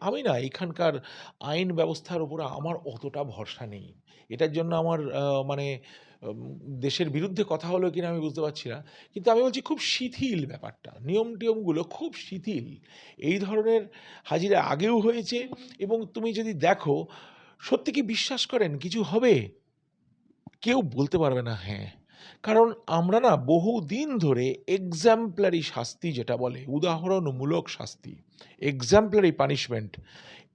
আমি না এখানকার আইন ব্যবস্থার উপরে আমার অতটা ভরসা নেই। এটার জন্য আমার মানে উম দেশের বিরুদ্ধে কথা হলো কিনা আমি বুঝতে পারছি না। কিন্তু আমি বলছি খুব শিথিল ব্যাপারটা। নিয়ম-টিয়মগুলো খুব শিথিল। এই ধরনের হাজিরা আগেও হয়েছে এবং তুমি যদি দেখো, সত্যি কি বিশ্বাস করেন কিছু হবে? কেউ বলতে পারবে না হ্যাঁ। কারণ আমরা না বহুদিন ধরে এক্সাম্পলারি শাস্তি যেটা বলে, উদাহরণমূলক শাস্তি, এক্সাম্পলারি পানিশমেন্ট,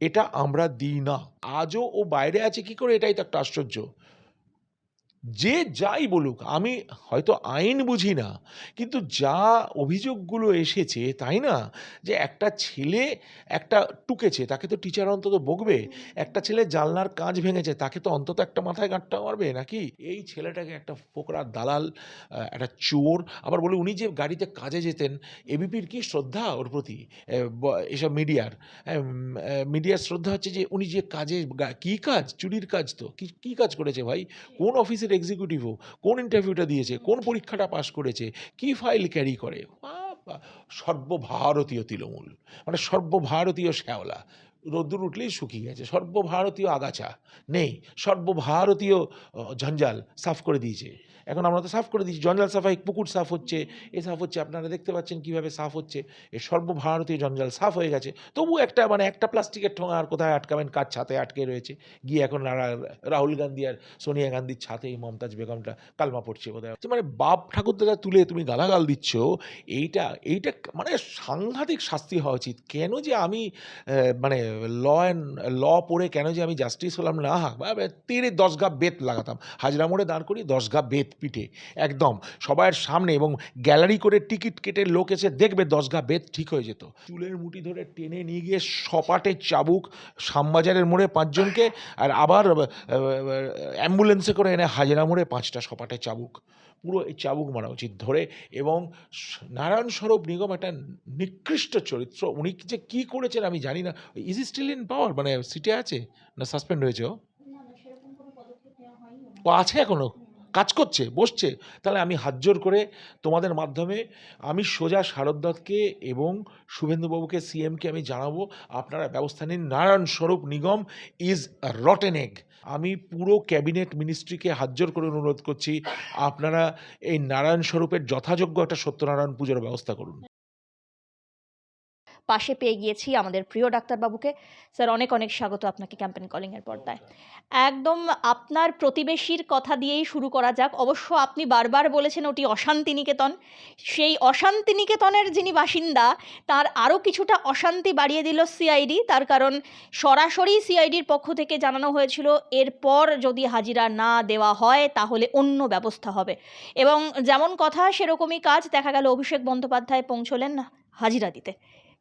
এটা আমরা দিই না। আজও ও বাইরে আছে কি করে, এটাই তো একটা আশ্চর্য। যে যাই বলুক, আমি হয়তো আইন বুঝি না, কিন্তু যা অভিযোগগুলো এসেছে, তাই না? যে একটা ছেলে একটা টুকেছে, তাকে তো টিচার অন্তত বকবে। একটা ছেলে জানলার কাঁচ ভেঙেছে, তাকে তো অন্তত একটা মাথায় গাঁটটা মারবে নাকি? এই ছেলেটাকে একটা ফোকরা দালাল, একটা চোর, আবার বলে উনি যে গাড়িতে কাজে যেতেন, এবিপির কি শ্রদ্ধা ওর প্রতি? এসব মিডিয়ার, মিডিয়ার শ্রদ্ধা হচ্ছে যে উনি যে কাজে কি কাজ? চুরির কাজ তো। কি কাজ করেছে ভাই? কোন অফিসের এক্সিকিউটিভ ও? কোন ইন্টারভিউটা দিয়েছে? কোন পরীক্ষাটা পাস করেছে? কি ফাইল ক্যারি করে? বাবা! সর্বভারতীয় তৃণমূল। মানে সর্বভারতীয় শ্যাওলা। রোদ্দুর উঠলেই শুকিয়ে গেছে। সর্বভারতীয় আগাছা নেই। সর্বভারতীয় জঞ্জাল সাফ করে দিয়েছে। এখন আমরা তো সাফ করে দিয়েছি। জঞ্জাল সাফাই, পুকুর সাফ হচ্ছে, এ সাফ হচ্ছে। আপনারা দেখতে পাচ্ছেন কিভাবে সাফ হচ্ছে। এই সর্বভারতীয় জঞ্জাল সাফ হয়ে গেছে। তবু একটা মানে একটা প্লাস্টিকের ঠোঙা আর কোথায় আটকাবেন? কার ছাতে আটকে রয়েছে। গিয়ে এখন রাহুল গান্ধী আর সোনিয়া গান্ধীর ছাতেই মমতাজ বেগমটা কালমা পড়ছে বোধহয়। মানে বাপ ঠাকুরদাদা তুলে তুমি গালাগাল দিচ্ছ, এইটা এইটা মানে সাংঘাতিক শাস্তি হওয়া উচিত। কেন যে আমি মানে ল পড়ে কেন যে আমি জাস্টিস হলাম না, তেরে 10 গা বেত লাগাতাম। হাজরা মোড়ে দাঁড় করিয়ে 10 গা বেত পিঠে একদম সবার সামনে, এবং গ্যালারি করে টিকিট কেটে লোক এসে দেখবে 10 গা বেত ঠিক হয়ে যেত। চুলের মুঠি ধরে টেনে নিয়ে গিয়ে সপাটে চাবুক, শ্যামবাজারের মোড়ে 5 জনকে, আর আবার অ্যাম্বুলেন্সে করে এনে হাজরা মোড়ে 5টা সপাটে চাবুক। পুরো এই চাবুক মারা উচিত ধরে। এবং নারায়ণ স্বরূপ নিগম একটা নিকৃষ্ট চরিত্র। উনি যে কী করেছেন আমি জানি না। Is he still in power? মানে সিটে আছে না সাসপেন্ড হয়েছে ও? ও আছে এখনো? কাজ করছে, বসছে? তাহলে আমি হাত জোর করে তোমাদের মাধ্যমে আমি সোজা শারদ দত্তকে এবং শুভেন্দুবাবুকে, সিএমকে আমি জানাবো, আপনারা ব্যবস্থা নিন। নারায়ণ স্বরূপ নিগম ইজ আ রটেন এগ। আমি পুরো ক্যাবিনেট মিনিস্ট্রিকে হাত জোর করে অনুরোধ করছি, আপনারা এই নারায়ণ স্বরূপের যথাযোগ্য একটা সত্যনারায়ণ পুজোর ব্যবস্থা করুন। পাশে পেয়ে গিয়েছি আমাদের প্রিয় ডাক্তারবাবুকে। স্যার, অনেক অনেক স্বাগত আপনাকে ক্যাম্পেন কলিংয়ের পর্দায়। একদম আপনার প্রতিবেশীর কথা দিয়েই শুরু করা যাক। অবশ্য আপনি বারবার বলেছেন ওটি অশান্তিনিকেতন। সেই অশান্তিনিকেতনের যিনি বাসিন্দা, তার আরও কিছুটা অশান্তি বাড়িয়ে দিল সিআইডি। তার কারণ সরাসরি সিআইডির পক্ষ থেকে জানানো হয়েছিল এরপর যদি হাজিরা না দেওয়া হয় তাহলে অন্য ব্যবস্থা হবে, এবং যেমন কথা সেরকমই কাজ। দেখা গেল অভিষেক বন্দ্যোপাধ্যায় পৌঁছলেন হাজিরা দিতে।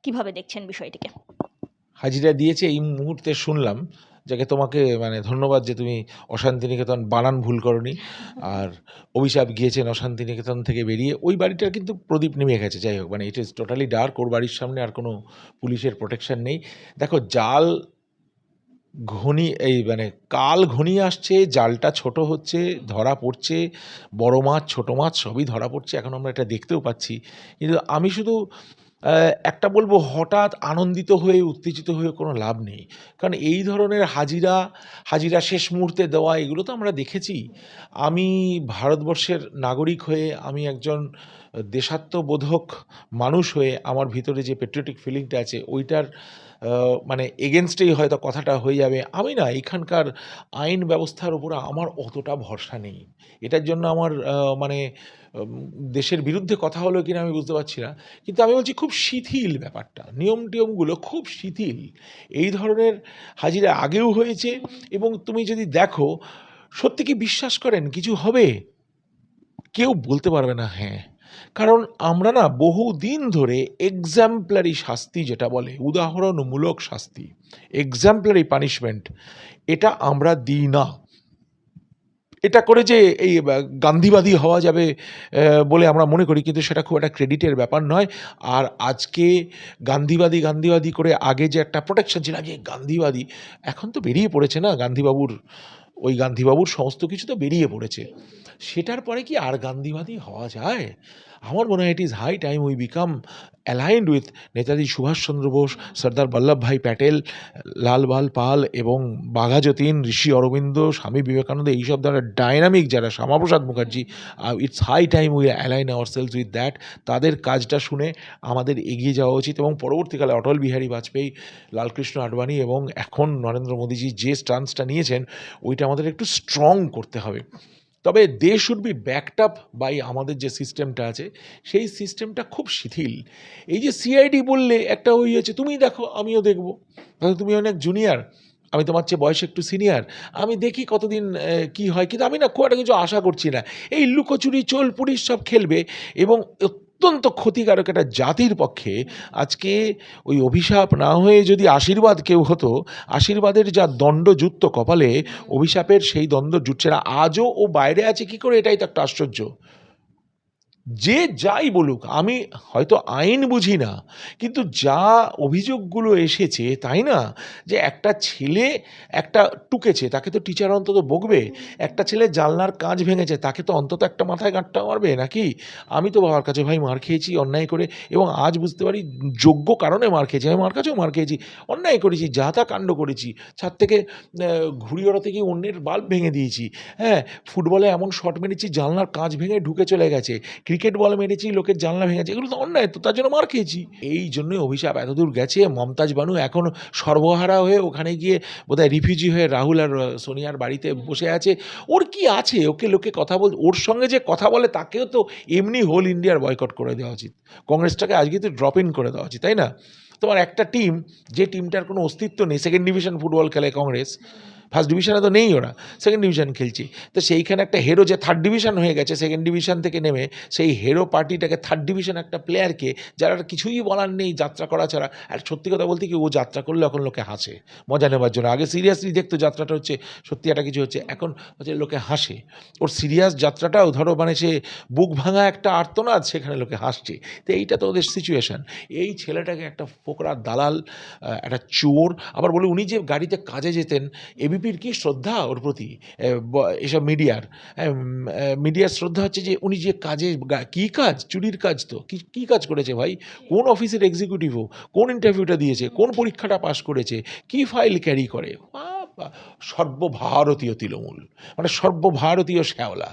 কিভাবে দেখছেন বিষয়টিকে? হাজিরা দিয়েছে এই মুহূর্তে শুনলাম, যাকে তোমাকে মানে ধন্যবাদ যে তুমি অশান্তিনিকেতন বানান ভুল করনি। আর অভিশাপ গিয়েছেন অশান্তিনিকেতন থেকে বেরিয়ে। ওই বাড়িটার কিন্তু প্রদীপ নেমে গেছে। যাই হোক, মানে ইট ইজ টোটালি ডার্ক। ওর বাড়ির সামনে আর কোনো পুলিশের প্রোটেকশন নেই। দেখো, জাল এই মানে কাল ঘনিয়ে আসছে, জালটা ছোট হচ্ছে, ধরা পড়ছে, বড় মাছ ছোট মাছ সবই ধরা পড়ছে। এখন আমরা এটা দেখতেও পাচ্ছি। কিন্তু আমি শুধু একটা বলবো, হঠাৎ আনন্দিত হয়ে উত্তেজিত হয়ে কোনো লাভ নেই। কারণ এই ধরনের হাজিরা শেষ মুহূর্তে দেওয়া, এগুলো তো আমরা দেখেছি। আমি ভারতবর্ষের নাগরিক হয়ে, আমি একজন দেশাত্মবোধক মানুষ হয়ে, আমার ভিতরে যে পেট্রিয়টিক ফিলিংটা আছে, ওইটার মানে এগেনস্টেই হয়তো কথাটা হয়ে যাবে। আমি না এখানকার আইন ব্যবস্থার উপরে আমার অতটা ভরসা নেই। এটার জন্য আমার মানে দেশের বিরুদ্ধে কথা হলো কিনা আমি বুঝতে পারছি না। কিন্তু আমি বলছি খুব শিথিল ব্যাপারটা। নিয়ম-টিয়মগুলো খুব শিথিল। এই ধরনের হাজিরা আগেও হয়েছে এবং তুমি যদি দেখো, সত্যি কি বিশ্বাস করেন কিছু হবে? কেউ বলতে পারবে না হ্যাঁ। কারণ আমরা না বহুদিন ধরে এক্সাম্পলারি শাস্তি যেটা বলে, উদাহরণমূলক শাস্তি, এক্সাম্পলারি পানিশমেন্ট, এটা আমরা দিই না। এটা করে যে এই গান্ধীবাদী হওয়া যাবে বলে আমরা মনে করি, কিন্তু সেটা খুব একটা ক্রেডিটের ব্যাপার নয়। আর আজকে গান্ধীবাদী করে আগে যে একটা প্রোটেকশন ছিল, আগে গান্ধীবাদী, এখন তো বেরিয়ে পড়েছে না গান্ধীবাবুর সমস্ত কিছু তো বেরিয়ে পড়েছে। সেটার পরে কি আর গান্ধীবাদী হওয়া যায়? আমার মনে হয় it is high time we become aligned with Netaji Subhash Chandra Bose, Sardar Vallabhbhai Patel, Lal Bal Pal এবং বাঘা যতীন, ঋষি অরবিন্দ, স্বামী বিবেকানন্দ, এইসব দ্বারা ডাইনামিক যারা, Shyama Prasad Mukherjee. It's high time we align ourselves with that. তাদের কাজটা শুনে আমাদের এগিয়ে যাওয়া উচিত এবং পরবর্তীকালে অটল বিহারী বাজপেয়ী, লালকৃষ্ণ আডবাণী এবং এখন নরেন্দ্র মোদীজি যে স্টান্সটা নিয়েছেন ওইটা আমাদের একটু স্ট্রং করতে হবে। তবে they should be backed up by আমাদের যে সিস্টেমটা আছে সেই সিস্টেমটা খুব শিথিল। এই যে সিআইডি বললে একটা ওই আছে, তুমি দেখো আমিও দেখবো, হয়তো তুমি অনেক জুনিয়র, আমি তোমার চেয়ে বয়সে একটু সিনিয়র, আমি দেখি কতদিন কি হয়, কিন্তু আমি না খুব একটা কিছু আশা করছি না। এই লুকোচুরি চোল পুলিশ সব খেলবে এবং অত্যন্ত ক্ষতিকারক একটা জাতির পক্ষে। আজকে ওই অভিশাপ না হয়ে যদি আশীর্বাদ কেউ হতো, আশীর্বাদের যা দণ্ড জুটত কপালে, অভিশাপের সেই দ্বন্দ্ব জুটছে না। আজও ও বাইরে আছে কি করে, এটাই তো একটা আশ্চর্য। যে যাই বলুক, আমি হয়তো আইন বুঝি না, কিন্তু যা অভিযোগগুলো এসেছে, তাই না, যে একটা ছেলে একটা টুকেছে, তাকে তো টিচার অন্তত বকবে। একটা ছেলে জানলার কাঁচ ভেঙেছে, তাকে তো অন্তত একটা মাথায় গাঁটটা মারবে নাকি? আমি তো বাবার কাছে ভাই মার খেয়েছি অন্যায় করে, এবং আজ বুঝতে পারি যোগ্য কারণে মার খেয়েছি। আমি মার কাছেও মার খেয়েছি, অন্যায় করেছি, যা তা কাণ্ড করেছি। ছাদ থেকে ঘুড়ি ওড়াতে গিয়ে অন্যের বাল্ব ভেঙে দিয়েছি, হ্যাঁ, ফুটবলে এমন শট মেরেছি জানলার কাঁচ ভেঙে ঢুকে চলে গেছে, ক্রিকেট বল মেরেছি লোকের জানলা ভেঙেছে, এগুলো তো অন্যায়, তো তার জন্য মার খেয়েছি। এই জন্যই অভিশাপ এতদূর গেছে। মমতাজ বানু এখন সর্বহারা হয়ে ওখানে গিয়ে বোধহয় রিফিউজি হয়ে রাহুল আর সোনিয়ার বাড়িতে বসে আছে। ওর কি আছে, ওকে লোকে কথা বল, ওর সঙ্গে যে কথা বলে তাকেও তো এমনি হোল ইন্ডিয়ার বয়কট করে দেওয়া উচিত, কংগ্রেসটাকে আজকে তো ড্রপ ইন করে দেওয়া উচিত, তাই না? তোমার একটা টিম, যে টিমটার কোনো অস্তিত্ব নেই, সেকেন্ড ডিভিশন ফুটবল খেলে কংগ্রেস, ফার্স্ট ডিভিশনে তো নেই, ওরা সেকেন্ড ডিভিশন খেলছে, তো সেইখানে একটা হিরো যে থার্ড ডিভিশন হয়ে গেছে সেকেন্ড ডিভিশন থেকে নেমে, সেই হিরো পার্টিটাকে থার্ড ডিভিশন একটা প্লেয়ারকে, যারা কিছুই বলার নেই যাত্রা করা ছাড়া। আর সত্যি কথা বলতে কি, ও যাত্রা করলে এখন লোকে হাসে মজা নেবার জন্য। আগে সিরিয়াসলি দেখতো যাত্রাটা হচ্ছে সত্যি একটা কিছু হচ্ছে, এখন হচ্ছে লোকে হাসে। ওর সিরিয়াস যাত্রাটাও ধরো মানে সে বুক ভাঙা একটা আর্তনাদ, সেখানে লোকে হাসছে। তো এইটা তো ওদের সিচুয়েশান। এই ছেলেটাকে একটা ফোকরা দালাল, একটা চোর, আবার বলে উনি যে গাড়িতে কাজে যেতেন, এবিপির কি শ্রদ্ধা ওর প্রতি, এসব মিডিয়ার, মিডিয়ার শ্রদ্ধা হচ্ছে যে উনি যে কাজে, কী কাজ, চুরির কাজ তো, কী কাজ করেছে ভাই, কোন অফিসের এক্সিকিউটিভও, কোন ইন্টারভিউটা দিয়েছে, কোন পরীক্ষাটা পাশ করেছে, কী ফাইল ক্যারি করে, বাবা! সর্বভারতীয় তৃণমূল, মানে সর্বভারতীয় শ্যাওলা,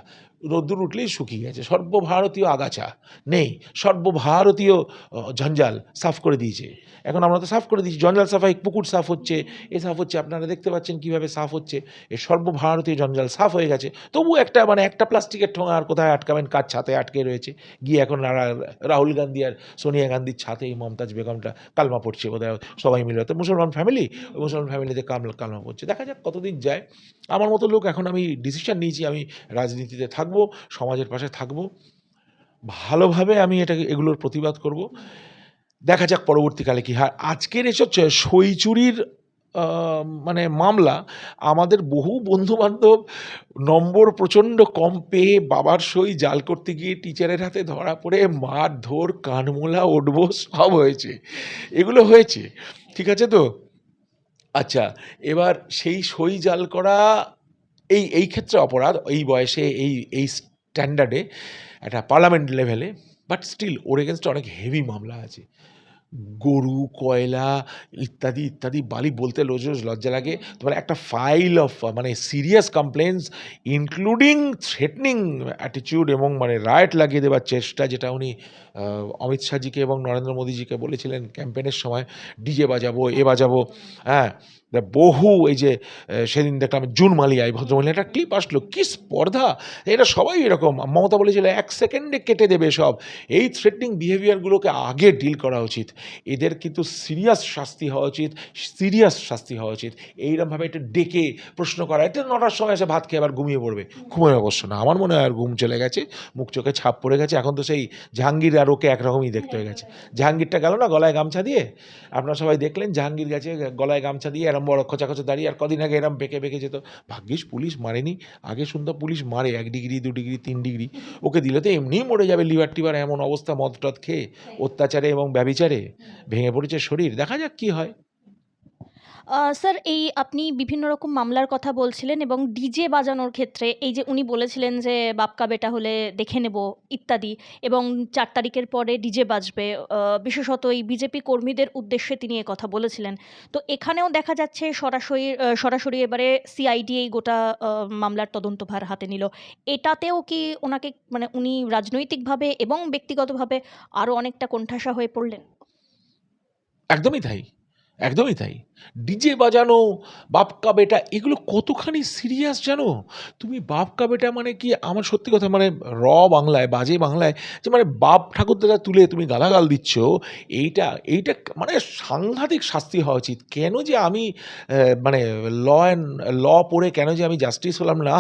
রোদ্দুর উঠলেই শুকিয়ে গেছে, সর্বভারতীয় আগাছা নেই, সর্বভারতীয় জঞ্জাল সাফ করে দিয়েছে। এখন আমরা তো সাফ করে দিয়েছি, জঞ্জাল সাফাই, পুকুর সাফ হচ্ছে, এ সাফ হচ্ছে, আপনারা দেখতে পাচ্ছেন কীভাবে সাফ হচ্ছে, এই সর্বভারতীয় জঞ্জাল সাফ হয়ে গেছে। তবু একটা মানে একটা প্লাস্টিকের ঠোঙা আর কোথায় আটকাবেন, কার ছাতে আটকে রয়েছে, গিয়ে এখন রাহুল গান্ধী আর সোনিয়া গান্ধীর ছাতে এই মমতাজ বেগমটা কালমা পড়ছে বোধহয় সবাই মিলে, তো মুসলমান ফ্যামিলি, ওই মুসলমান ফ্যামিলিতে কালমা পড়ছে। দেখা যাক কতদিন যায়। আমার মতো লোক, এখন আমি ডিসিশন নিয়েছি, আমি রাজনীতিতে থাকবো, সমাজের পাশে থাকবো, ভালোভাবে আমি এগুলোর প্রতিবাদ করব। দেখা যাক পরবর্তীকালে কী হয়। আজকের এসব সই চুরির মানে মামলা, আমাদের বহু বন্ধুবান্ধব নম্বর প্রচণ্ড কম পেয়ে বাবার সই জাল করতে গিয়ে টিচারের হাতে ধরা পড়ে মারধর, কানমোলা, ওঠবো, সব হয়েছে, এগুলো হয়েছে, ঠিক আছে তো? আচ্ছা, এবার সেই সই জাল করা এই ক্ষেত্রে অপরাধ, এই বয়সে, এই স্ট্যান্ডার্ডে, একটা পার্লামেন্ট লেভেলে, বাট স্টিল ওর এগেনস্টে অনেক হেভি মামলা আছে, গরু, কয়লা ইত্যাদি ইত্যাদি, বালি বলতে রোজ রোজ লজ্জা লাগে। তোমার একটা ফাইল অফ মানে serious complaints, including threatening attitude এবং মানে রায়ট লাগিয়ে দেওয়ার চেষ্টা, যেটা উনি অমিত শাহজিকে এবং নরেন্দ্র মোদীজিকে বলেছিলেন ক্যাম্পেনের সময়, ডিজে বাজাবো, এ বাজাবো, হ্যাঁ। বহু এই যে সেদিন দেখলাম জুন মালিয়া, এই ভদ্রমহিলা একটা ক্লিপ আসলো, কি স্পর্ধা, এটা সবাই এরকম। মমতা বলেছিল 1 সেকেন্ডে কেটে দেবে সব। এই থ্রেটনিং বিহেভিয়ারগুলোকে আগে ডিল করা উচিত, এদের কিন্তু সিরিয়াস শাস্তি হওয়া উচিত, সিরিয়াস শাস্তি হওয়া উচিত। এইরকমভাবে একটু ডেকে প্রশ্ন করা, এটা 9টার সময় এসে ভাত খেয়ে আবার ঘুমিয়ে পড়বে, ঘুমের অবশ্য না, আমার মনে হয় আর ঘুম চলে গেছে, মুখ চোখে ছাপ পড়ে গেছে। এখন তো সেই জাহাঙ্গীর আর ওকে একরকমই দেখতে হয়ে গেছে। জাহাঙ্গীরটা গেল না গলায় গামছা দিয়ে, আপনারা সবাই দেখলেন, জাহাঙ্গীর গেছে গলায় গামছা দিয়ে, এরম বড় খোঁচা খোঁচা দাঁড়িয়ে, আর কদিন আগে এরম বেঁকে বেঁকে যেত। ভাগ্যিস পুলিশ মারেনি, আগে শুনতো পুলিশ মারে 1 ডিগ্রি 2 ডিগ্রি 3 ডিগ্রি, ওকে দিলে তো এমনিই মরে যাবে, লিভার টিভার এমন অবস্থা, মদ টদ খেয়ে অত্যাচারে এবং ব্যভিচারে ভেঙে পড়েছে শরীর। দেখা যাক কী হয়। স্যার এই আপনি বিভিন্ন রকম মামলার কথা বলছিলেন এবং ডিজে বাজানোর ক্ষেত্রে এই যে উনি বলেছিলেন যে বাপকা বেটা হলে দেখে নেব ইত্যাদি, এবং 4 তারিখের পরে ডিজে বাজবে, বিশেষত এই বিজেপি কর্মীদের উদ্দেশ্যে তিনি এ কথা বলেছিলেন। তো এখানেও দেখা যাচ্ছে সরাসরি এবারে সিআইডি এই গোটা মামলার তদন্তভার হাতে নিল। এটাতেও কি ওনাকে মানে উনি রাজনৈতিকভাবে এবং ব্যক্তিগতভাবে আরও অনেকটা কোণঠাসা হয়ে পড়লেন? একদমই তাই, একদমই তাই। ডিজে বাজানো, বাপ কা বেটা এগুলো কতখানি সিরিয়াস জানো? তুমি বাপ কা বেটা মানে কি, আমার সত্যি কথা মানে বাংলায়, বাজে বাংলায় যে মানে বাপ ঠাকুরদাদা তুলে তুমি গালাগাল দিচ্ছ, এইটা মানে সাংঘাতিক শাস্তি হওয়া উচিত। কেন যে আমি মানে ল পড়ে কেন যে আমি জাস্টিস হলাম না,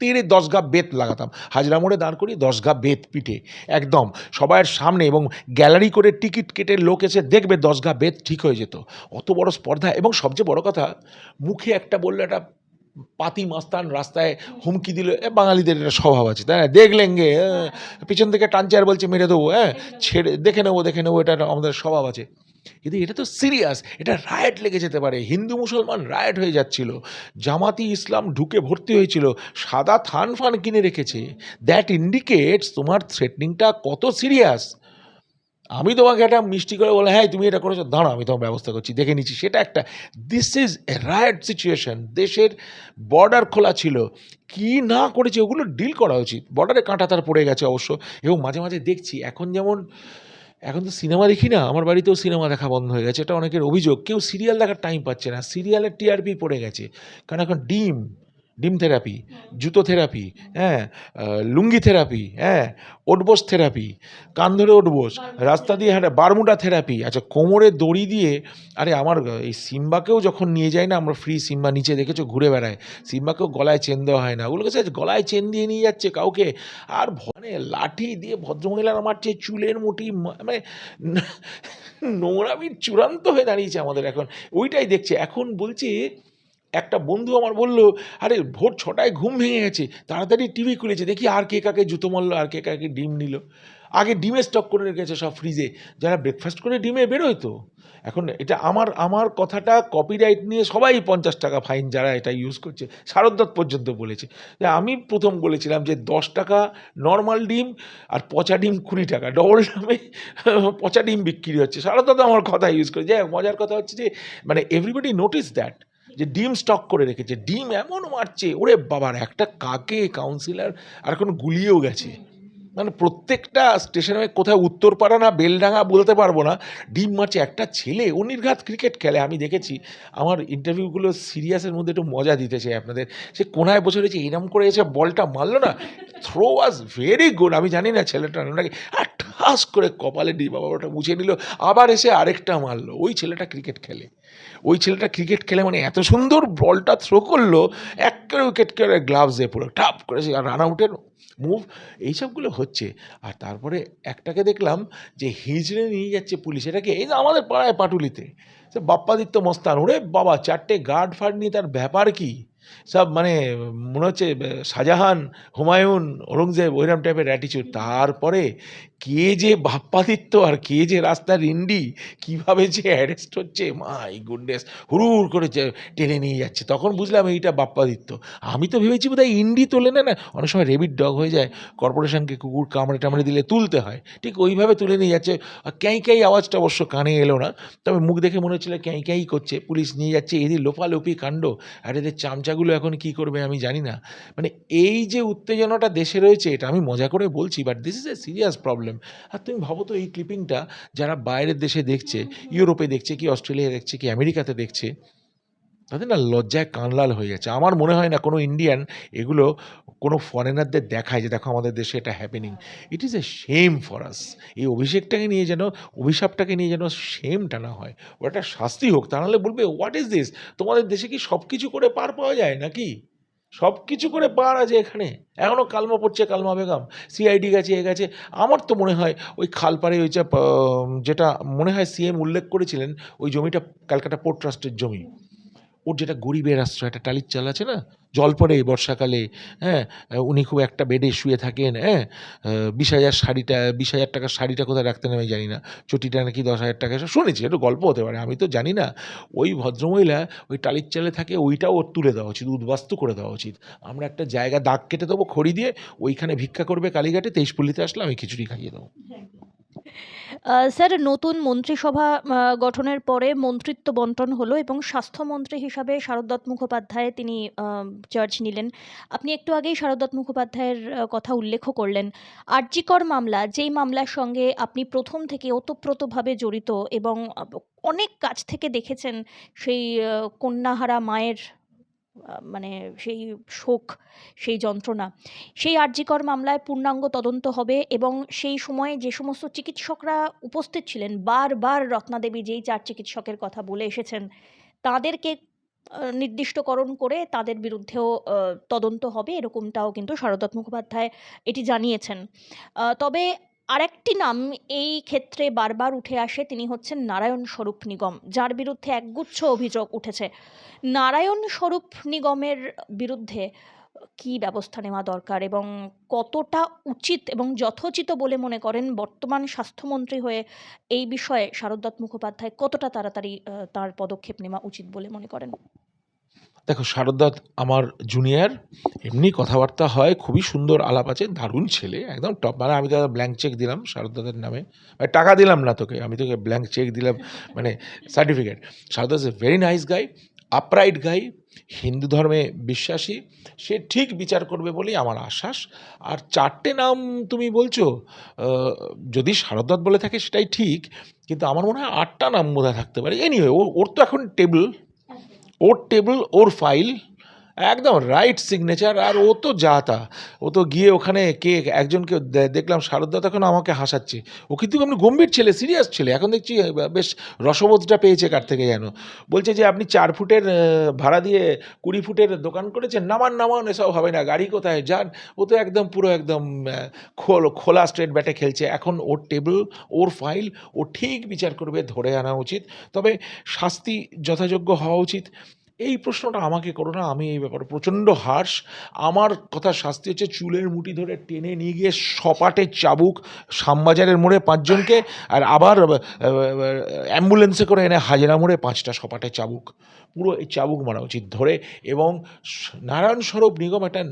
তেরে 10 ঘা বেত লাগাতাম। হাজরা মোড়ে দাঁড় করিয়ে 10 ঘা বেত পিঠে, একদম সবাইয়ের সামনে, এবং গ্যালারি করে টিকিট কেটে লোক এসে দেখবে 10 ঘা বেত ঠিক হয়ে যেত। অত বড় স্পর্ধা, এবং সবচেয়ে বড় কথা, মুখে একটা বললে একটা পাতি মাস্তান রাস্তায় হুমকি দিল, বাঙালিদের এটা স্বভাব আছে, তাই না? দেখলেঙ্গে, পিছন থেকে টানছে আর বলছে মেরে দেবো, ছেড়ে দেখে নেবো, এটা আমাদের স্বভাব আছে। কিন্তু এটা তো সিরিয়াস, এটা রায়েট লেগে যেতে পারে। হিন্দু মুসলমান রায়েট হয়ে যাচ্ছিল, জামাতি ইসলাম ঢুকে ভর্তি হয়েছিল, সাদা থান ফান কিনে রেখেছে। দ্যাট ইন্ডিকেটস তোমার থ্রেটনিংটা কত সিরিয়াস। আমি তোমাকে একটা মিষ্টি করে বলে, হ্যাঁ তুমি এটা করেছো, দাঁড়া আমি তোমার ব্যবস্থা করছি, দেখে নিচ্ছি, সেটা একটা। This is A riot situation. দেশের বর্ডার খোলা ছিল, কি না করেছে ওগুলো ডিল করা উচিত। বর্ডারে কাঁটা তার পড়ে গেছে অবশ্য। এবং মাঝে মাঝে দেখছি এখন তো সিনেমা দেখি না, আমার বাড়িতেও সিনেমা দেখা বন্ধ হয়ে গেছে, এটা অনেকের অভিযোগ। কেউ সিরিয়াল দেখার টাইম পাচ্ছে না, সিরিয়ালের টিআরপি পড়ে গেছে। কারণ এখন ডিম থেরাপি, জুতো থেরাপি, হ্যাঁ, লুঙ্গি থেরাপি, হ্যাঁ, ওঠবোস থেরাপি, কান ধরে ওঠবোস, রাস্তা দিয়ে হাঁটা বারমুডা থেরাপি, আচ্ছা কোমরে দড়ি দিয়ে। আরে আমার এই সিম্বাকেও যখন নিয়ে যায় না আমরা, ফ্রি সিম্বা নিচে দেখেছো ঘুরে বেড়ায়, সিম্বাকেও গলায় চেন দেওয়া হয় না, ওগুলোকে স্যার গলায় চেন দিয়ে নিয়ে যাচ্ছে কাউকে, আর মানে লাঠি দিয়ে ভদ্রমহিলারা মারছে, চুলের মুঠি মানে নোংরামির চূড়ান্ত হয়ে দাঁড়িয়েছে আমাদের এখন। ওইটাই দেখছে এখন। বলছি, একটা বন্ধু আমার বলল, আরে ভোর 6টায় ঘুম ভেঙে গেছে, তাড়াতাড়ি টিভি খুলেছে, দেখি আর কে কাকে জুতো মারলো, আর কে কাকে ডিম নিল। আগে ডিমের স্টক করে রেখেছে সব ফ্রিজে, যারা ব্রেকফাস্ট করে ডিমে বেরোয় তো। এখন এটা আমার কথাটা কপিরাইট নিয়ে সবাই 50 টাকা ফাইন, যারা এটা ইউজ করছে। শারদ পর্যন্ত বলেছে যে আমি প্রথম বলেছিলাম যে 10 টাকা নর্মাল ডিম, আর পচা ডিম 20 টাকা, ডবল দামে পচা ডিম বিক্রি হচ্ছে। শারদ আমার কথা ইউজ করে। যাই হোক, মজার কথা হচ্ছে যে মানে এভরিবডি নোটিস দ্যাট, যে ডিম স্টক করে রেখেছে, ডিম এমন মারছে, ওরে বাবার একটা কাকে কাউন্সিলর আর এখন গুলিয়েও গেছে। মানে প্রত্যেকটা স্টেশনে, কোথায় উত্তরপাড়া না বেলডাঙ্গা বলতে পারবো না, ডিম মারছে। একটা ছেলে ও নির্ঘাত ক্রিকেট খেলে, আমি দেখেছি। আমার ইন্টারভিউগুলো সিরিয়াসের মধ্যে একটু মজা দিতে চাই আপনাদের। সে কোনায় বসে রয়েছে, এরম করে এসে বলটা মারলো না, থ্রো ওয়াজ ভেরি গুড। আমি জানি না ছেলেটা নাকি, আর ঠাস করে কপালে ডিম বাবাটা মুছে নিল, আবার এসে আরেকটা মারলো। ওই ছেলেটা ক্রিকেট খেলে মানে এত সুন্দর বলটা থ্রো করলো, একটা উইকেট করে গ্লাভস দিয়ে পুরো টাপ করেছে, আর রান আউটের মুভ, এইসবগুলো হচ্ছে। আর তারপরে একটাকে দেখলাম যে হিজড়ে নিয়ে যাচ্ছে পুলিশ, এটাকে এই যে আমাদের পাড়ায় পাটুলিতে, সে বাপ্পাদিত্য মস্তান, ওরে বাবা 4টে গার্ড ফার্ড নিয়ে, তার ব্যাপার কি সব, মানে মনে হচ্ছে শাহজাহান, হুমায়ুন, ঔরঙ্গজেব ওইরকম টাইপের অ্যাটিচিউড। তারপরে কে যে বাপ্পাদিত্য আর কে যে রাস্তার ইন্ডি, কীভাবে যে অ্যারেস্ট হচ্ছে, মাই গুডনেস, হুড় করে টেনে নিয়ে যাচ্ছে। তখন বুঝলাম এইটা বাপ্পাদিত্য। আমি তো ভেবেছি বোধহয় ইন্ডি তোলে না, অনেক সময় রেবিট ডগ হয়ে যায়, কর্পোরেশনকে কুকুর কামড়ে টামড়ে দিলে তুলতে হয়, ঠিক ওইভাবে তুলে নিয়ে যাচ্ছে। ক্যাঁই আওয়াজটা অবশ্য কানে এলো না, তবে মুখ দেখে মনে হচ্ছিল ক্যাঁই করছে। পুলিশ নিয়ে যাচ্ছে, এদের লোফালোফি কাণ্ড। আর এদের চামচাগুলো এখন কি করবে আমি জানি না। মানে এই যে উত্তেজনাটা দেশে রয়েছে, এটা আমি মজা করে বলছি, but this is a serious problem. আর তুমি ভাবো তো, এই ক্লিপিংটা যারা বাইরের দেশে দেখছে, ইউরোপে দেখছে কি, অস্ট্রেলিয়া দেখছে কি, আমেরিকাতে দেখছে, তাদের না লজ্জায় কানলাল হয়ে যাচ্ছে। আমার মনে হয় না কোনো ইন্ডিয়ান এগুলো কোনো ফরেনারদের দেখায় যে দেখো আমাদের দেশে এটা happening. It is a shame for us. এই অভিশাপটাকে নিয়ে যেন শেমটা না হয়, ওটা শাস্তি হোক। তা নাহলে বলবে হোয়াট ইজ দিস, তোমাদের দেশে কি সব কিছু করে পার পাওয়া যায় নাকি? সব কিছু করে পার আছে এখানে? এখনও কালমা পড়ছে, কালমা বেগম, সিআইডি গেছে, এ গেছে। আমার তো মনে হয় ওই খালপাড়ে ওই যেটা মনে হয় সিএম উল্লেখ করেছিলেন, ওই জমিটা ক্যালকাটা পোর্ট ট্রাস্টের জমি, ওর যেটা গরিবের আশ্রয়, একটা টালির চাল আছে না, জল পড়ে বর্ষাকালে, হ্যাঁ, উনি খুব একটা বেডে শুয়ে থাকেন, হ্যাঁ, 20,000 টাকার শাড়িটা কোথায় রাখতেন আমি জানি না, চটিটা নাকি 10,000 টাকা, এসব শুনেছি, একটু গল্প হতে পারে, আমি তো জানি না। ওই ভদ্রমহিলা ওই টালির চালে থাকে, ওইটাও ওর তুলে দেওয়া উচিত, উদ্বাস্তু করে দেওয়া উচিত। আমরা একটা জায়গা দাগ কেটে দেবো খড়ি দিয়ে, ওইখানে ভিক্ষা করবে কালীঘাটে, 23পল্লীতে আসলে আমি খিচুড়ি খাইয়ে দেবো। স্যার, নতুন মন্ত্রিসভা গঠনের পরে মন্ত্রিত্ব বন্টন হলো এবং স্বাস্থ্যমন্ত্রী হিসাবে শারদ দত্ত মুখোপাধ্যায় তিনি চার্জ নিলেন। আপনি একটু আগেই শারদ দত্ত মুখোপাধ্যায়ের কথা উল্লেখও করলেন। আরজিকর মামলা, যেই মামলার সঙ্গে আপনি প্রথম থেকে ওতপ্রোতভাবে জড়িত এবং অনেক কাছ থেকে দেখেছেন সেই কন্যাহারা মায়ের মানে সেই শোক, সেই যন্ত্রণা। সেই আরজিকর মামলায় পূর্ণাঙ্গ তদন্ত হবে এবং সেই সময়ে যে সমস্ত চিকিৎসকরা উপস্থিত ছিলেন, বারবার রত্নাদেবী যেই 4 চিকিৎসকের কথা বলে এসেছেন, তাদেরকে নির্দিষ্টকরণ করে তাদের বিরুদ্ধেও তদন্ত হবে, এরকমটাও কিন্তু শারদ দত্ত মুখোপাধ্যায় এটি জানিয়েছেন। তবে আরেকটি নাম এই ক্ষেত্রে বারবার উঠে আসে, তিনি হচ্ছেন নারায়ণ স্বরূপ নিগম, যার বিরুদ্ধে একগুচ্ছ অভিযোগ উঠেছে। নারায়ণ স্বরূপ নিগমের বিরুদ্ধে কী ব্যবস্থা নেওয়া দরকার এবং কতটা উচিত এবং যথোচিত বলে মনে করেন বর্তমান স্বাস্থ্যমন্ত্রী হয়ে এই বিষয়ে শারদ দত্ত মুখোপাধ্যায় কতটা তাড়াতাড়ি তার পদক্ষেপ নেওয়া উচিত বলে মনে করেন? দেখো, শারদ দত্ত আমার জুনিয়র, এমনি কথাবার্তা হয়, খুবই সুন্দর আলাপ আছে, দারুণ ছেলে, একদম টপ। মানে আমি তো ব্ল্যাঙ্ক চেক দিলাম শারদ দত্তের নামে, মানে টাকা দিলাম না তোকে, আমি তোকে ব্ল্যাঙ্ক চেক দিলাম, মানে certificate. Sharad Dutta is a very nice guy, upright guy, Hindu ধর্মে বিশ্বাসী, সে ঠিক বিচার করবে বলেই আমার আশ্বাস। আর 4টে নাম তুমি বলছো, যদি শারদ দত্ত বলে থাকে সেটাই ঠিক, কিন্তু আমার মনে হয় 8টা নাম বোধহয় থাকতে পারে। এনিওয়ে, ওর তো এখন টেবিল, ওর ফাইল, একদম রাইট সিগনেচার, আর ও তো যা তা, ও তো গিয়ে ওখানে একজনকে দেখলাম, শারদ দত্ত এখন আমাকে হাসাচ্ছে, ও কিন্তু এমনি গম্ভীর ছেলে, সিরিয়াস ছেলে, এখন দেখছি বেশ রসবোধটা পেয়েছে কার থেকে যেন, বলছে যে আপনি 4 ফুটের ভাড়া দিয়ে 20 ফুটের দোকান করেছেন, নামান, এসব হবে না, গাড়ি কোথায় যান। ও তো একদম পুরো একদম খোলা স্ট্রেট ব্যাটে খেলছে। এখন ওর টেবিল, ওর ফাইল, ও ঠিক বিচার করবে, ধরে আনা উচিত, তবে শাস্তি যথাযোগ্য হওয়া উচিত। এই প্রশ্নটা আমাকে করো না, আমি এই ব্যাপারে প্রচণ্ড হার্শ। আমার কথা শাস্তি হচ্ছে চুলের মুঠি ধরে টেনে নিয়ে গিয়ে সপাটে চাবুক, শ্যামবাজারের মোড়ে 5 জনকে, আর আবার অ্যাম্বুলেন্সে করে এনে হাজরা মোড়ে 5টা সপাটে চাবুক, পুরো এই চাবুক মারা উচিত ধরে। এবং নারায়ণ স্বরূপ নিগম একটা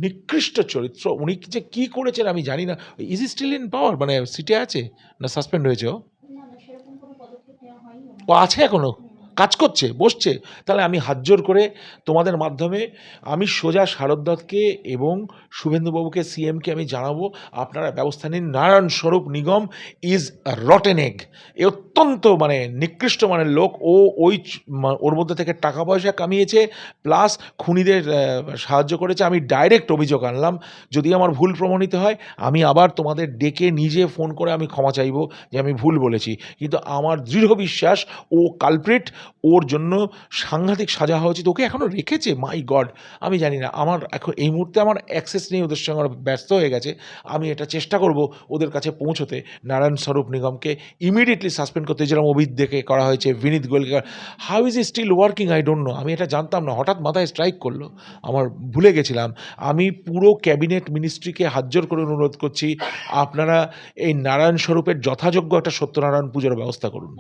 নিকৃষ্ট চরিত্র, উনি যে কী করেছেন আমি জানি না। Is he still in power, মানে সিটে আছে না সাসপেন্ড হয়েছে ও? ও আছে এখনো, কাজ করছে, বসছে? তাহলে আমি হাত জোর করে তোমাদের মাধ্যমে আমি সোজা শারদ দত্তকে এবং শুভেন্দুবাবুকে, সিএমকে আমি জানাবো, আপনারা ব্যবস্থা নিন। নারায়ণ স্বরূপ নিগম ইজ রটেন এগ, এ অত্যন্ত মানে নিকৃষ্ট মানের লোক। ও ওর মধ্যে থেকে টাকা পয়সা কামিয়েছে, প্লাস খুনিদের সাহায্য করেছে। আমি ডাইরেক্ট অভিযোগ আনলাম, যদি আমার ভুল প্রমাণিত হয় আমি আবার তোমাদের ডেকে নিজে ফোন করে আমি ক্ষমা চাইবো যে আমি ভুল বলেছি। কিন্তু আমার দৃঢ় বিশ্বাস ও কালপ্রিট, ওর জন্য সাংঘাতিক সাজা হওয়া উচিত। ওকে এখনও রেখেছে, মাই গড, আমি জানি না, আমার এখন এই মুহূর্তে আমার অ্যাক্সেস নেই, ওদের সঙ্গে আমার ব্যস্ত হয়ে গেছে। আমি এটা চেষ্টা করব ওদের কাছে পৌঁছতে, নারায়ণ স্বরূপ নিগমকে ইমিডিয়েটলি সাসপেন্ড করতে, যেরকম অভিজ্ঞকে করা হয়েছে, বিনীত গোয়েলকে। How is he still working I don't know, আমি এটা জানতাম না, হঠাৎ মাথায় স্ট্রাইক করলো, আমার ভুলে গেছিলাম। আমি পুরো ক্যাবিনেট মিনিস্ট্রিকে হাত জোর করে অনুরোধ করছি, আপনারা এই নারায়ণ স্বরূপের যথাযোগ্য একটা সত্যনারায়ণ পুজোর ব্যবস্থা করুন।